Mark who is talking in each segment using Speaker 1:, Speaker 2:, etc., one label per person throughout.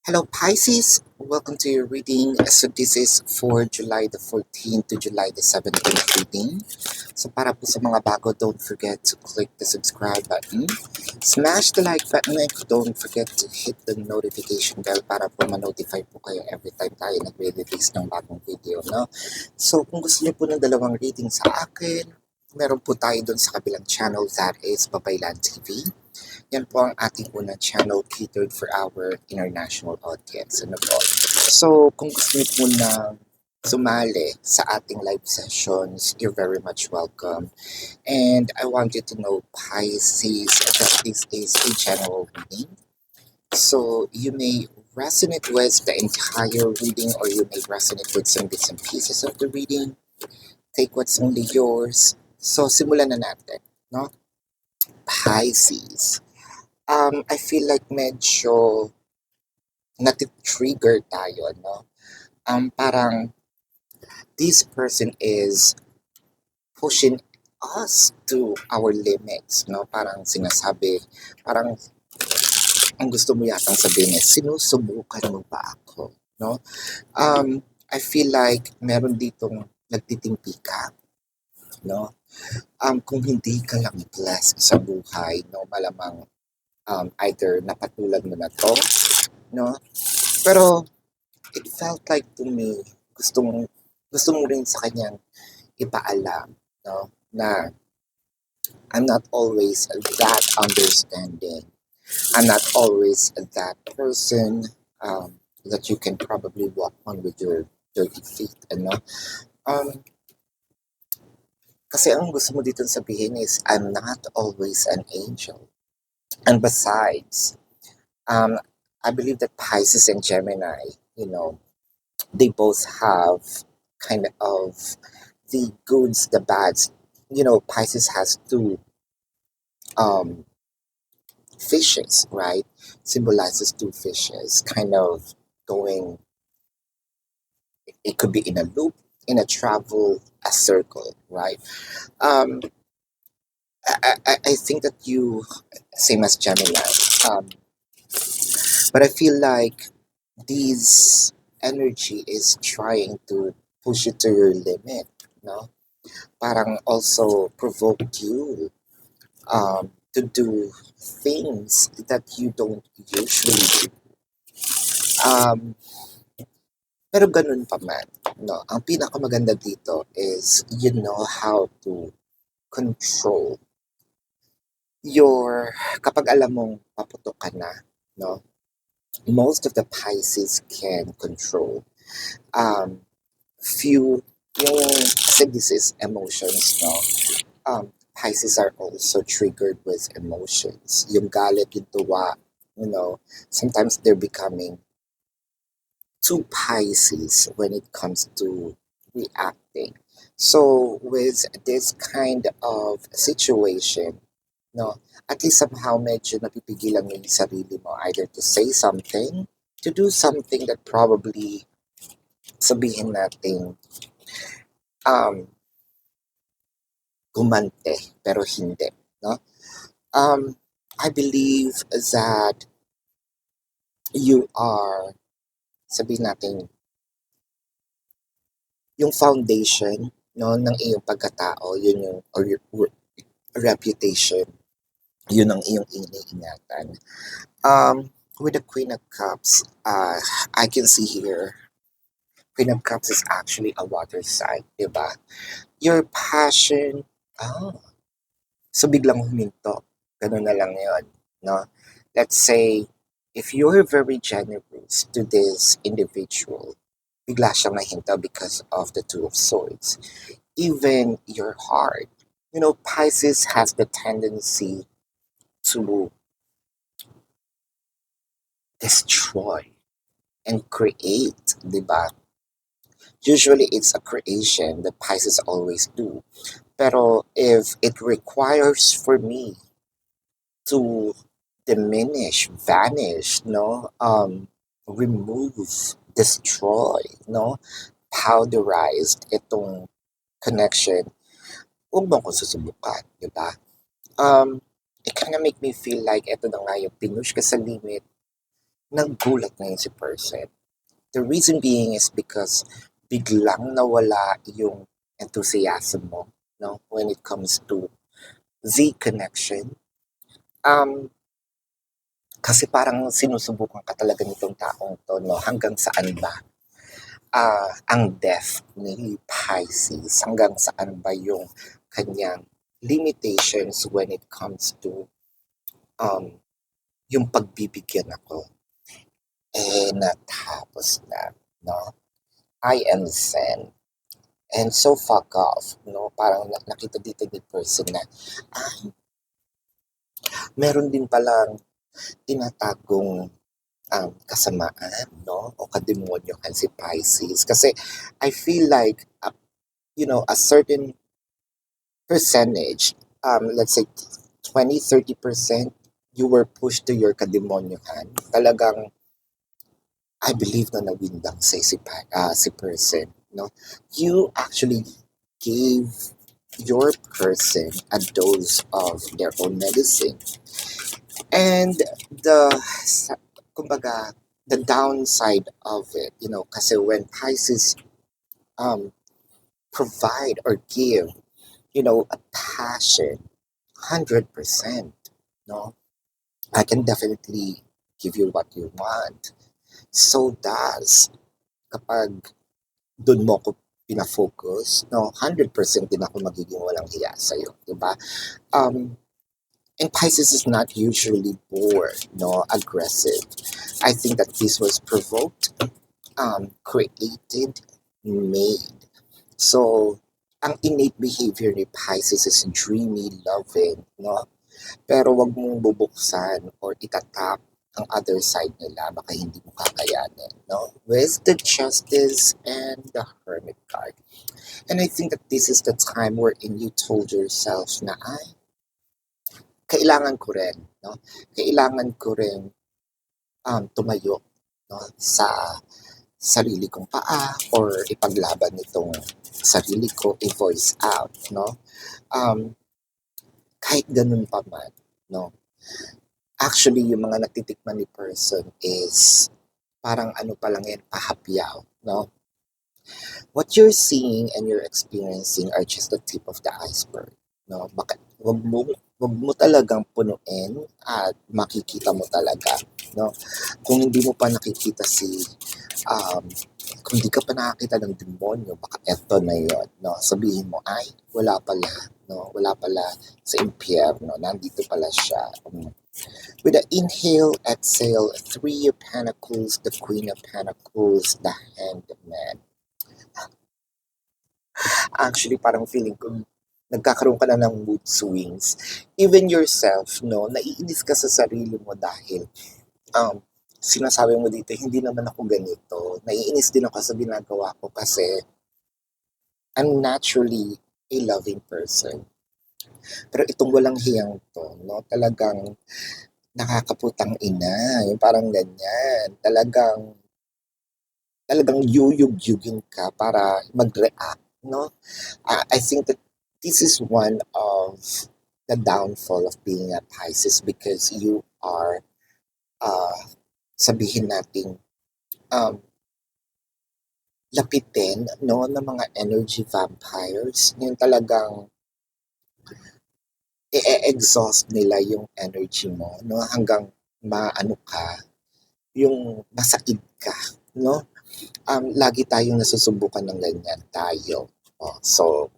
Speaker 1: Hello Pisces, welcome to your reading. So this is for July the 14th to July the 17th reading. So para po sa mga bago, don't forget to click the subscribe button. Smash the like button and don't forget to hit the notification bell para po ma-notify po kayo every time tayo nagre-release ng bagong video. No? So kung gusto niyo po ng dalawang reading sa akin, meron po tayo doon sa kabilang channel that is Babaylan TV. Yan po ang ating unang channel catered for our international audience. Ano po? So, kung gusto niyo po na sumali sa ating live sessions, you're very much welcome. And I want you to know, Pisces, that this is a general reading. So, you may resonate with the entire reading or you may resonate with some bits and pieces of the reading. Take what's only yours. So, simulan na natin, no? Pisces. I feel like medyo nati-trigger tayo, no? Parang this person is pushing us to our limits, no? Parang sinasabi, parang ang gusto mo yatang sabihin is, sinusubukan mo ba ako, no? I feel like meron ditong nagtitimpi ka, no? Kung hindi ka lang blessed sa buhay, no? Malamang either napatulan mo na to, no? Pero it felt like to me, gusto mo rin sa kanyang ipaalam, no? Na I'm not always that understanding. I'm not always that person that you can probably walk on with your dirty feet, ano? Um, Kasi ang gusto mo dito sabihin is, I'm not always an angel. And besides, I believe that Pisces and Gemini, you know, they both have kind of the goods, the bads. You know, Pisces has two um, fishes, right? Symbolizes two fishes, kind of going, it could be in a loop, in a travel, a circle, right? Um, I think that you, same as Gemini, um, but I feel like this energy is trying to push you to your limit, no? Parang also provoke you to do things that you don't usually do. Pero ganun pa man, no? Ang pinakamaganda dito is you know how to control your, kapag alam mong paputok ka na, no? Most of the Pisces can control. Um, few, yung, kasi this is emotions, no? Pisces are also triggered with emotions. Yung galit, yung tuwa, you know, sometimes they're becoming too Pisces when it comes to reacting. So with this kind of situation, no, at least somehow medyo napipigilan mo yung sarili mo either to say something, to do something that probably sabihin natin gumante pero hindi, no? I believe that you are, sabihin natin, yung foundation, no, ng iyong pagkatao, yun yung, or your reputation, yun ang iyong iniingatan. With the Queen of Cups, I can see here, Queen of Cups is actually a water sign, di ba? Your passion, oh, so biglang huminto. Ganun na lang yun, no? Let's say, if you're very generous to this individual, bigla siyang nahinto because of the Two of Swords. Even your heart. You know, Pisces has the tendency to destroy and create, di ba? Usually it's a creation that Pisces always do. Pero if it requires for me to diminish, vanish, no, remove, destroy, no, powderized itong connection, huwag mo akong susubukan, di ba? It kind of make me feel like eto na nga yung pinush ka sa limit, Nagulat na yun si person. The reason being is because biglang nawala yung enthusiasm mo, no, when it comes to the connection. Um, kasi parang sinusubukan ka talaga nitong taong to, no, hanggang saan ba ang depth ni Pisces, hanggang saan ba yung kanyang limitations when it comes to um, yung pagbibigyan ako. Natapos na, no? I am zen. And so fuck off, no? Parang nakita dito ni person na, ah, meron din palang tinatagong kasamaan, no? O kademonyohan si Pisces. Kasi I feel like, a certain percentage, let's say 20-30%, you were pushed to your kademonyohan. Talagang, I believe na nawindang si person, no? You actually gave your person a dose of their own medicine. And the, kumbaga, the downside of it, kasi when Pisces um, provide or give, a passion, 100%, no? I can definitely give you what you want. So does kapag doon mo ko pinafocus, no, 100% din ako magiging walang hiya sa'yo, di ba? And Pisces is not usually bored, no, aggressive. I think that this was provoked, created, made. So, ang innate behavior ni Pisces is dreamy, loving, no? Pero wag mong bubuksan or itatap ang other side nila, baka hindi mo kakayanin, no? With the Justice and the Hermit card. And I think that this is the time wherein you told yourself na, ay, kailangan ko rin, no? Kailangan ko rin tumayo, no, sa sarili kong paa or ipaglaban nitong sarili ko, i-voice out, no? Um, kahit ganun pa man, no? Actually, yung mga natitikman ni person is parang ano pa lang yan, pahapyaw, no? What you're seeing and you're experiencing are just the tip of the iceberg, no? Baka wag mo talagang punuin at makikita mo talaga, no? Kung hindi mo pa nakikita um, kung hindi ka pa nakakita ng demonyo, baka eto na yon, no? Sabihin mo, ay, wala pala, no? Wala pala sa impyerno, nandito pala siya. With the inhale, exhale, Three of Pentacles, the Queen of Pentacles, the Hanged Man. Actually, parang feeling ko, nagkakaroon ka na ng mood swings. Even yourself, no, naiinis ka sa sarili mo dahil sinasabi mo dito, hindi naman ako ganito. Naiinis din ako sa ginagawa ko kasi I'm naturally a loving person. Pero itong walang hiyang to, no, talagang nakakaputang ina, yung parang ganyan. Talagang yuyug-yugin ka para mag-react, no? I think that this is one of the downfall of being a Pisces because you are, sabihin natin, lapitin, no, ng mga energy vampires. Yung talagang i-exhaust nila yung energy mo, no, hanggang maano ka, yung masaid ka, no? Lagi tayong nasusubukan ng ganyan tayo. So,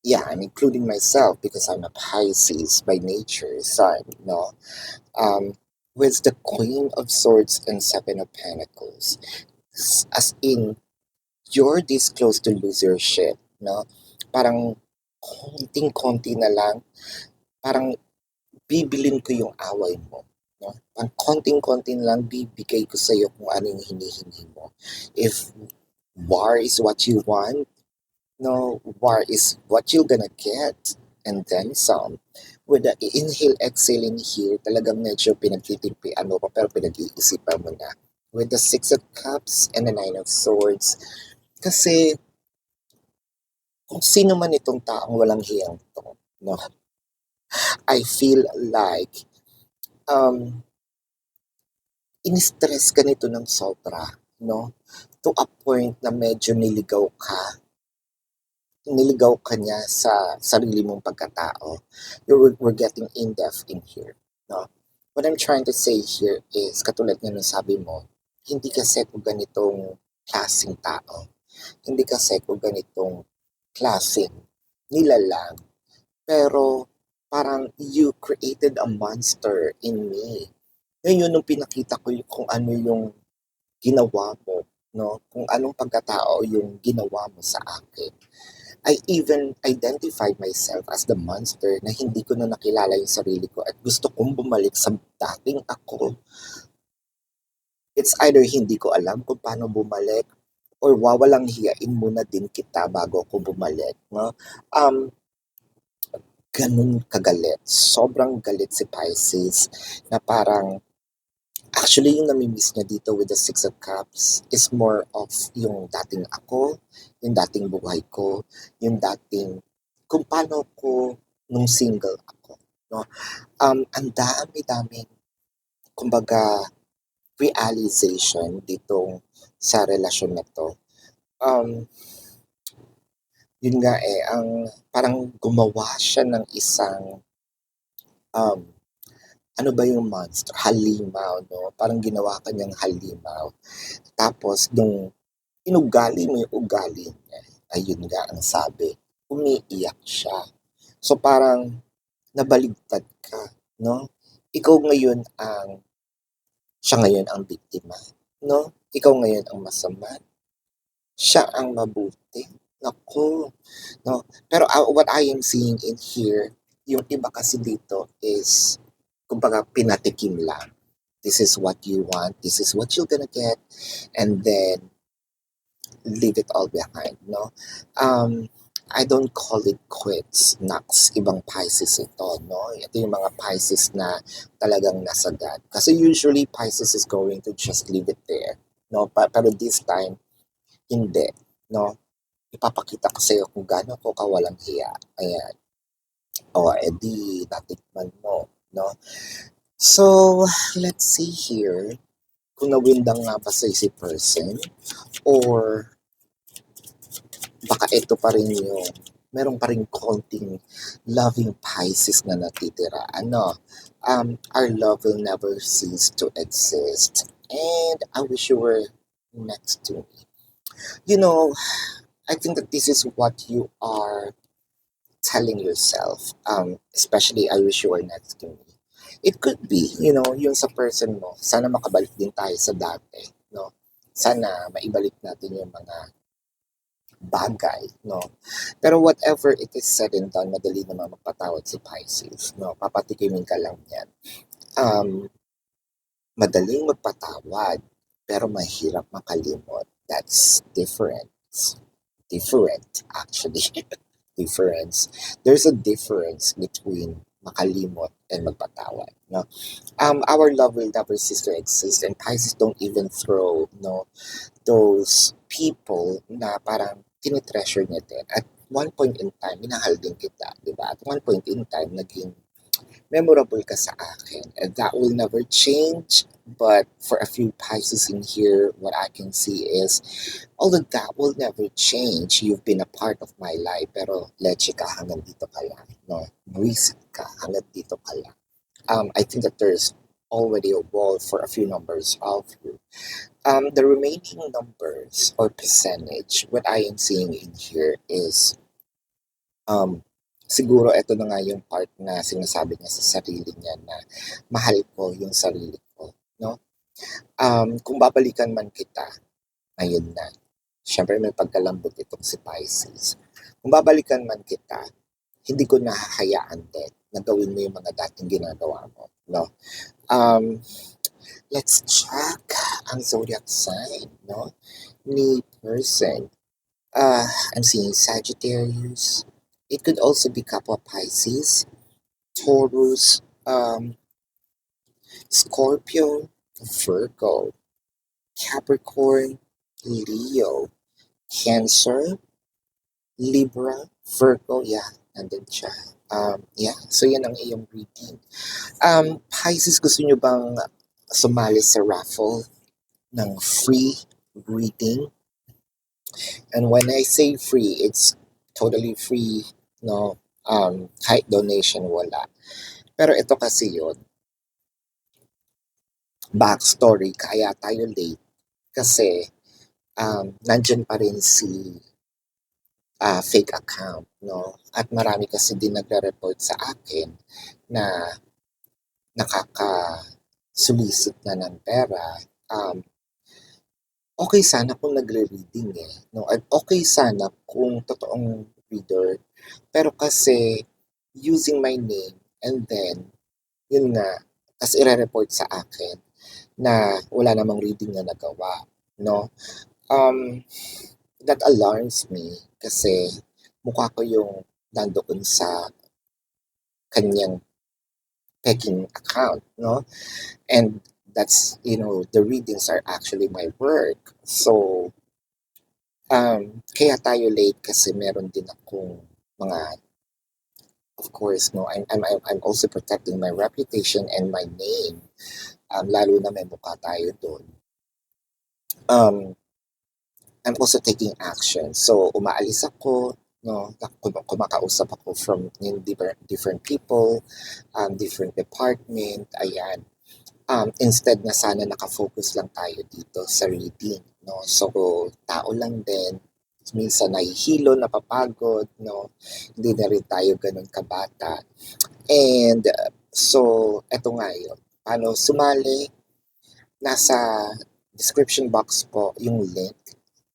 Speaker 1: yeah, I'm including myself because I'm a Pisces by nature, sun, no? With the Queen of Swords and Seven of Pentacles, as in, you're this close to lose your shit, no? Parang konting-konti na lang, parang bibilin ko yung away mo, no? Ang konting-konti na lang bibigay ko sa'yo kung ano yung hinihingi mo. If war is what you want, no, war is what you're gonna get, and then some. With the inhale, exhale in here, talagang medyo pinagtitimpian mo pa, pero pinag-iisipan mo na. With the Six of Cups and the Nine of Swords, kasi kung sino man itong taong walang hiyang to, no, I feel like, um, in-stress ka nito ng sobra, no? To a point na medyo niligaw ka niya sa sarili mong pagkatao. We're getting in-depth in here, no? What I'm trying to say here is, katulad nga ng sabi mo, hindi kasi ko ganitong klaseng tao. Hindi kasi ko ganitong klaseng nilalang. Pero parang you created a monster in me. Ngayon, nung pinakita ko kung ano yung ginawa mo, no? Kung anong pagkatao yung ginawa mo sa akin. I even identified myself as the monster na hindi ko na nakilala yung sarili ko at gusto kong bumalik sa dating ako. It's either hindi ko alam kung paano bumalik or wawalang hiyain muna din kita bago ako bumalik, no? Um, Ganun kagalit. Sobrang galit si Pisces na parang actually yung nami-miss niya dito with the Six of Cups is more of yung dating ako, yung dating buhay ko, yung dating kung paano ko nung single ako, no? Ang dami-daming kumbaga realization ditong sa relasyon na 'to. Um, Yun nga, ang parang gumawa siya ng isang, um, ano ba yung monster, halimaw 'no, parang ginawa ka niyang halimaw. Tapos nung inugali mo yung ugali niya, ayun nga ang sabi, umiiyak siya. So parang nabaligtad ka, 'no? Ikaw ngayon siya ngayon ang biktima, 'no? Ikaw ngayon ang masama, siya ang mabuti. Naku, 'no? Pero, what I am seeing in here, yung iba kasi dito is kumbaga pinatikim lang. This is what you want, this is what you're gonna get, and then leave it all behind, no? I don't call it quits, Nax. Ibang Pisces ito, no? Ito yung mga Pisces na talagang nasagad. Kasi usually Pisces is going to just leave it there, no? Pero this time, hindi, no? Ipapakita ko sa'yo kung gaano ko kawalang hiya. Ayan. O, edi, natikman mo, no? So, let's see here kung nawindang nga ba sa si person or baka ito pa rin yung meron pa rin konting loving Pisces na natitira. Ano, our love will never cease to exist. And I wish you were next to me. You know, I think that this is what you are telling yourself. Especially, I wish you were next to me. It could be, yung sa person mo, sana makabalik din tayo sa dati, no? Sana maibalik natin yung mga bagay, no? Pero whatever it is said and done, madali naman magpatawad si Pisces, no? Papatikimin ka lang yan. Madaling magpatawad, pero mahirap makalimot. That's different. Different, actually. Difference. There's a difference between makalimot and magpatawad, no? Our love will never cease to exist, and Pisces don't even throw, no, those people na parang tinitreasure niya din. At one point in time, minahal din kita, di ba? At one point in time, naging memorable ka sa akin. And that will never change. But for a few Pisces in here, what I can see is, although that will never change, you've been a part of my life, pero leche ka hanggang dito ka lang, no? Buwisit ka hanggang dito ka lang. I think that there's already a wall for a few numbers of you. The remaining numbers or percentage, what I am seeing in here is, siguro ito na nga yung part na sinasabi niya sa sarili niya na mahal ko yung sarili ko, no? Kung babalikan man kita, ayun na. Siyempre may pagkalambot itong si Pisces. Kung babalikan man kita, hindi ko nahahayaan din na gawin mo yung mga dating ginagawa mo, no? Let's check ang zodiac sign, no? Ni person. I'm seeing Sagittarius. It could also be Kapwa Pisces, Taurus, Scorpio, Virgo, Capricorn, Leo, Cancer, Libra, Virgo, yeah, nandun siya. Yeah, so yan ang iyong reading. Pisces, gusto nyo bang sumali sa raffle ng free reading. And when I say free, it's totally free, no? Kahit donation, wala. Pero ito kasi yun, backstory, kaya tayo late. Kasi nandyan pa rin si fake account, no? At marami kasi din nagre-report sa akin na nakaka-solicit na ng pera. Um, okay sana kung nagre-reading eh, no? At okay sana kung totoong reader. Pero kasi using my name and then, yun nga, as ire-report sa akin na wala namang reading na nagawa, no? Um, that alarms me kasi mukha ko yung nandoon sa kanyang peking account, no? And the readings are actually my work. So, kaya tayo late kasi meron din akong mga, of course, no, I'm also protecting my reputation and my name. Lalo na may mukha tayo doon. I'm also taking action. So, umaalis ako, no, kumakausap ako from different people, different department, ayan. Instead na sana nakafocus lang tayo dito sa reading, no. So, tao lang din, minsan nahihilo, napapagod, no. Hindi na rin tayo ganun kabata. And so, eto nga yun. Paano sumali? Nasa description box po yung link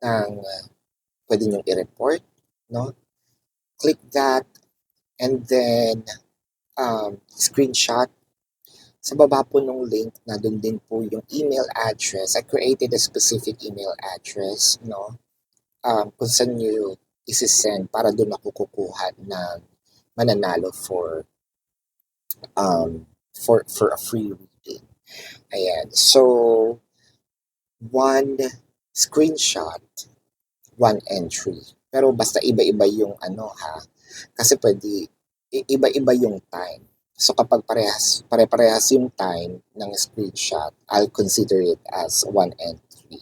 Speaker 1: ng pwede nyong i-report, no? Click that and then screenshot. Sa baba po ng link, na doon din po yung email address. I created a specific email address, no? Kung saan nyo isi-send para doon ako kukuha ng mananalo for a free reading. Ayan. So, one screenshot, one entry. Pero basta iba-iba yung ha. Kasi pwede, iba-iba yung time. So kapag pare-parehas yung time ng screenshot, I'll consider it as one entry.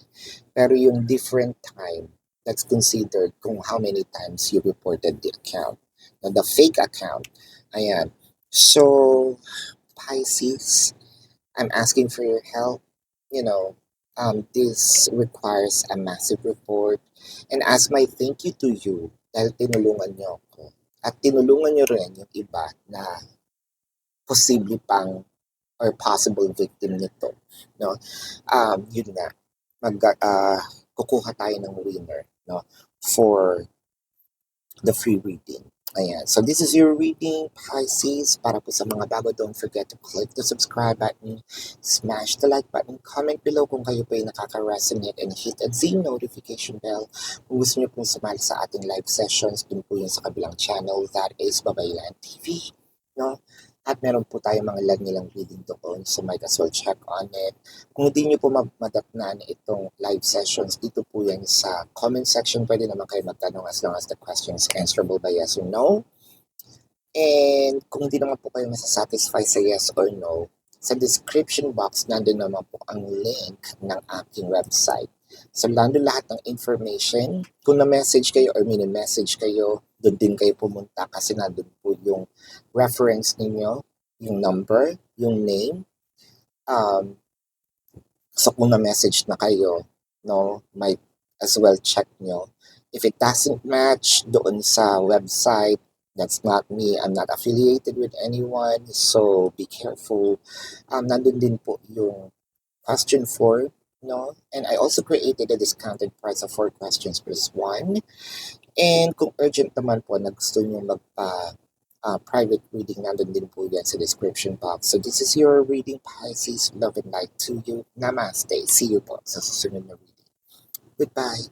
Speaker 1: Pero yung different time, that's considered kung how many times you reported the account. Now, the fake account, ayan. So, Pisces, I'm asking for your help. You know, this requires a massive report. And as my thank you to you, dahil tinulungan niyo ako, at tinulungan niyo rin yung iba na posible pang or possible victim nito, no? Yun nga, kukuha tayo ng winner, no? For the free reading. Ayan. So this is your reading, Pisces. Para po sa mga bago, don't forget to click the subscribe button, smash the like button, comment below kung kayo po ay nakaka-resonate, and hit the notification bell kung gusto niyo pong sumali sa ating live sessions. Dun po yun sa kabilang channel, that is Babaylan TV. No? At meron po tayo mga lag nilang reading doon, so might as well check on it. Kung hindi nyo po madatnan itong live sessions, dito po yan sa comment section. Pwede naman kayo magtanong as long as the question is answerable by yes or no. And kung hindi naman po kayo masasatisfy sa yes or no, sa description box, nandun naman po ang link ng aking website. So, nandun lahat ng information. Kung na-message kayo or mini-message kayo, doon din kayo pumunta kasi nandun po yung reference ninyo, yung number, yung name. So kung na-message na kayo, no, might as well check nyo. If it doesn't match doon sa website, that's not me. I'm not affiliated with anyone, so be careful. Nandun din po yung question 4, no? And I also created a discounted price of 4 questions plus 1. And kung urgent naman po na gusto nyo private reading, nandun din po yan sa description box. So this is your reading, Pisces. Love and light to you. Namaste. See you po sa susunod na reading. Goodbye.